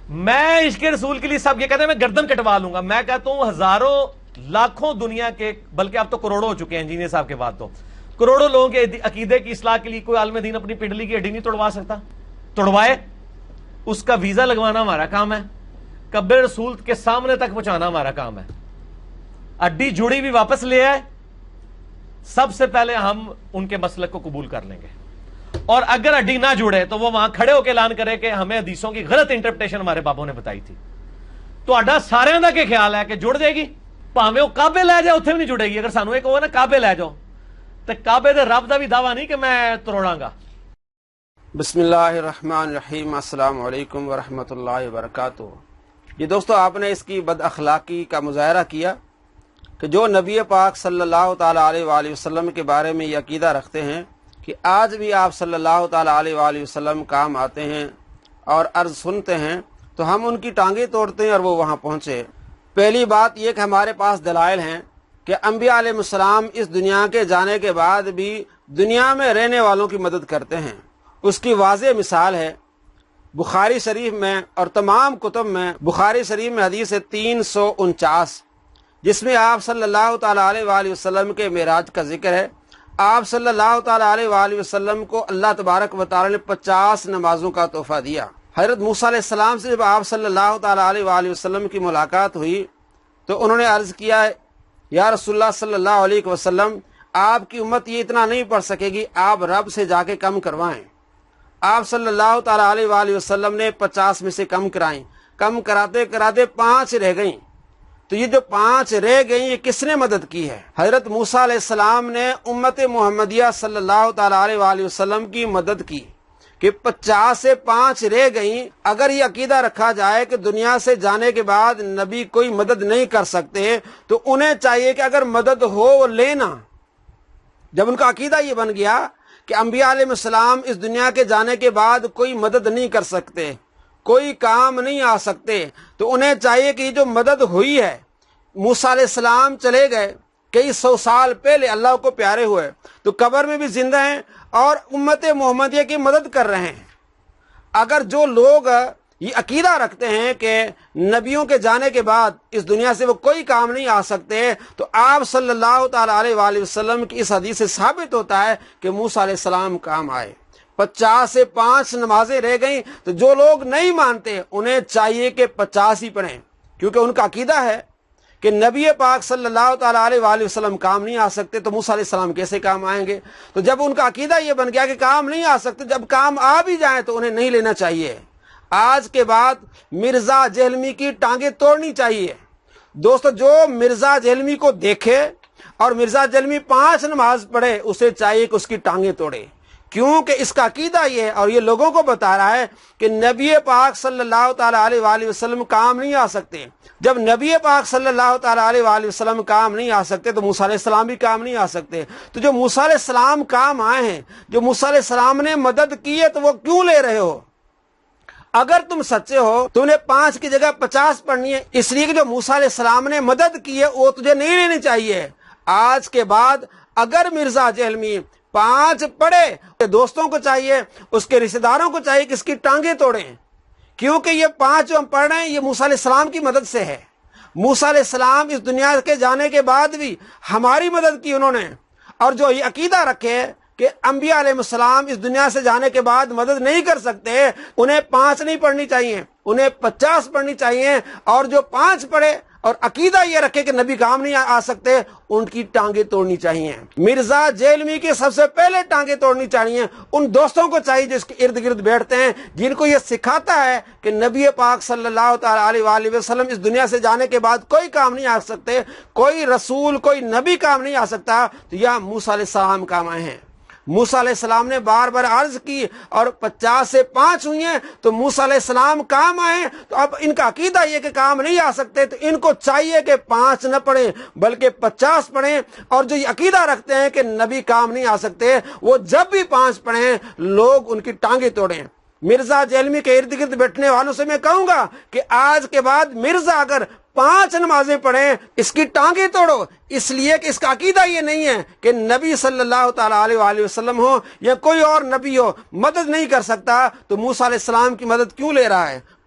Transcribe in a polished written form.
میں عشق رسول کے لیے سب یہ کہتے ہیں میں گردن کٹوا لوں گا. میں کہتا ہوں ہزاروں لاکھوں دنیا کے بلکہ اب تو کروڑوں ہو چکے ہیں انجینئر صاحب کے بعد تو کروڑوں لوگوں کے عقیدے کی اصلاح کے لیے کوئی عالم دین اپنی پنڈلی کی ہڈی نہیں توڑوا سکتا. توڑوائے, اس کا ویزا لگوانا ہمارا کام ہے, قبر رسول کے سامنے تک پہنچانا ہمارا کام ہے. ہڈی جڑی بھی واپس لے آئے, سب سے پہلے ہم ان کے مسلک کو قبول کر لیں گے. اور اگر ہڈی نہ جڑے تو وہ وہاں کھڑے ہو کے اعلان کرے کہ ہمیں حدیثوں کی غلط انٹرپریٹیشن ہمارے بابوں نے بتائی تھی. تو اڈا سارے دا کے خیال ہے کہ جڑ جائے گی, پاویں وہ کعبے لے جائے اتنے بھی نہیں جڑے گی. اگر سانو ایک ہوا نا کعبے لے جاؤ تو کعبے دے رب دا بھی دعویٰ نہیں کہ میں تروڑاں گا. بسم اللہ الرحمن الرحیم. السلام علیکم ورحمۃ اللہ وبرکاتہ. یہ دوستو, آپ نے اس کی بد اخلاقی کا مظاہرہ کیا کہ جو نبی پاک صلی اللہ تعالیٰ علیہ وآلہ وسلم کے بارے میں یہ عقیدہ رکھتے ہیں کہ آج بھی آپ صلی اللہ تعالیٰ علیہ وآلہ وسلم کام آتے ہیں اور عرض سنتے ہیں, تو ہم ان کی ٹانگیں توڑتے ہیں اور وہ وہاں پہنچے. پہلی بات یہ کہ ہمارے پاس دلائل ہیں کہ انبیاء علیہ السلام اس دنیا کے جانے کے بعد بھی دنیا میں رہنے والوں کی مدد کرتے ہیں. اس کی واضح مثال ہے بخاری شریف میں اور تمام کتب میں. بخاری شریف میں حدیث 349 جس میں آپ صلی اللہ تعالیٰ علیہ وآلہ وسلم کے معراج کا ذکر ہے. آپ صلی اللہ تعالیٰ علیہ وآلہ وسلم کو اللہ تبارک و تعالیٰ نے 50 نمازوں کا تحفہ دیا. حضرت موسیٰ علیہ السلام سے جب آپ صلی اللہ تعالیٰ علیہ وآلہ وسلم کی ملاقات ہوئی تو انہوں نے عرض کیا, یا رسول اللہ صلی اللہ علیہ وسلم, آپ کی امت یہ اتنا نہیں پڑھ سکے گی, آپ رب سے جا کے کم کروائیں. آپ صلی اللہ تعالیٰ علیہ وآلہ وسلم نے 50 میں سے کم کرائیں. کم کراتے کراتے 5 رہ گئیں. تو یہ جو 5 رہ گئیں یہ کس نے مدد کی ہے؟ حضرت موسیٰ علیہ السلام نے امت محمدیہ صلی اللہ تعالیٰ علیہ وآلہ وسلم کی مدد کی کہ 50 سے 5 رہ گئیں. اگر یہ عقیدہ رکھا جائے کہ دنیا سے جانے کے بعد نبی کوئی مدد نہیں کر سکتے تو انہیں چاہیے کہ اگر مدد ہو وہ لینا. جب ان کا عقیدہ یہ بن گیا کہ انبیاء علیہ السلام اس دنیا کے جانے کے بعد کوئی مدد نہیں کر سکتے, کوئی کام نہیں آ سکتے, تو انہیں چاہیے کہ یہ جو مدد ہوئی ہے, موسیٰ علیہ السلام چلے گئے کئی 100 سال پہلے, اللہ کو پیارے ہوئے, تو قبر میں بھی زندہ ہیں اور امت محمدیہ کی مدد کر رہے ہیں. اگر جو لوگ یہ عقیدہ رکھتے ہیں کہ نبیوں کے جانے کے بعد اس دنیا سے وہ کوئی کام نہیں آ سکتے, تو آپ صلی اللہ تعالیٰ علیہ وآلہ وسلم کی اس حدیث سے ثابت ہوتا ہے کہ موسیٰ علیہ السلام کام آئے. 50 سے 5 نمازیں رہ گئیں, تو جو لوگ نہیں مانتے انہیں چاہیے کہ 50 ہی پڑھیں, کیونکہ ان کا عقیدہ ہے کہ نبی پاک صلی اللہ تعالیٰ علیہ وآلہ وسلم کام نہیں آ سکتے تو موسیٰ علیہ السلام کیسے کام آئیں گے؟ تو جب ان کا عقیدہ یہ بن گیا کہ کام نہیں آ سکتے, جب کام آ بھی جائیں تو انہیں نہیں لینا چاہیے. آج کے بعد مرزا جہلمی کی ٹانگیں توڑنی چاہیے. دوستو, جو مرزا جہلمی کو دیکھے اور مرزا جہلمی 5 نماز پڑھے اسے چاہیے کہ اس کی ٹانگیں توڑے, کیونکہ اس کا عقیدہ یہ ہے اور یہ لوگوں کو بتا رہا ہے کہ نبی پاک صلی اللہ تعالیٰ علیہ وآلہ وسلم کام نہیں آ سکتے. جب نبی پاک صلی اللہ تعالیٰ علیہ وآلہ وسلم کام نہیں آ سکتے تو موسیٰ علیہ السلام بھی کام نہیں آ سکتے. تو جو موسیٰ علیہ السلام کام آئے ہیں, جو موسیٰ علیہ السلام نے مدد کی ہے, تو وہ کیوں لے رہے ہو؟ اگر تم سچے ہو تو انہیں 5 کی جگہ 50 پڑھنی ہے, اس لیے کہ جو موسیٰ علیہ السلام نے مدد کی ہے وہ تجھے نہیں لینی چاہیے. آج کے بعد اگر مرزا جہلمی 5 پڑھے, دوستوں کو چاہیے, اس کے رشتہ داروں کو چاہیے کہ اس کی ٹانگیں توڑیں, کیونکہ یہ 5 جو ہم پڑھ رہے ہیں یہ موسیٰ علیہ السلام کی مدد سے ہے. موسیٰ علیہ السلام اس دنیا کے جانے کے بعد بھی ہماری مدد کی انہوں نے. اور جو یہ عقیدہ رکھے کہ انبیاء علیہ السلام اس دنیا سے جانے کے بعد مدد نہیں کر سکتے, انہیں 5 نہیں پڑھنی چاہیے, انہیں 50 پڑھنی چاہیے. اور جو 5 پڑھے اور عقیدہ یہ رکھے کہ نبی کام نہیں آ سکتے, ان کی ٹانگیں توڑنی چاہیے. مرزا جہلمی کی سب سے پہلے ٹانگیں توڑنی چاہیے. ان دوستوں کو چاہیے جس کے ارد گرد بیٹھتے ہیں, جن کو یہ سکھاتا ہے کہ نبی پاک صلی اللہ تعالیٰ علیہ وآلہ وسلم اس دنیا سے جانے کے بعد کوئی کام نہیں آ سکتے, کوئی رسول کوئی نبی کام نہیں آ سکتا, تو یہ موسیٰ علیہ السلام کام آئے ہیں. موسیٰ علیہ السلام نے بار بار عرض کی اور 50 سے 5 ہوئی ہیں, تو موسیٰ علیہ السلام کام آئے. تو اب ان کا عقیدہ یہ کہ کام نہیں آ سکتے, تو ان کو چاہیے کہ 5 نہ پڑھیں بلکہ 50 پڑھیں. اور جو یہ عقیدہ رکھتے ہیں کہ نبی کام نہیں آ سکتے, وہ جب بھی 5 پڑھیں لوگ ان کی ٹانگیں توڑیں. مرزا جہلمی کے ارد گرد بیٹھنے والوں سے میں کہوں گا کہ آج کے بعد مرزا اگر 5 نمازیں پڑھیں اس کی ٹانگیں توڑو, اس لیے کہ اس کا عقیدہ یہ نہیں ہے کہ نبی صلی اللہ تعالیٰ علیہ وآلہ وسلم ہو یا کوئی اور نبی ہو مدد نہیں کر سکتا, تو موسیٰ علیہ السلام کی مدد کیوں لے رہا ہے؟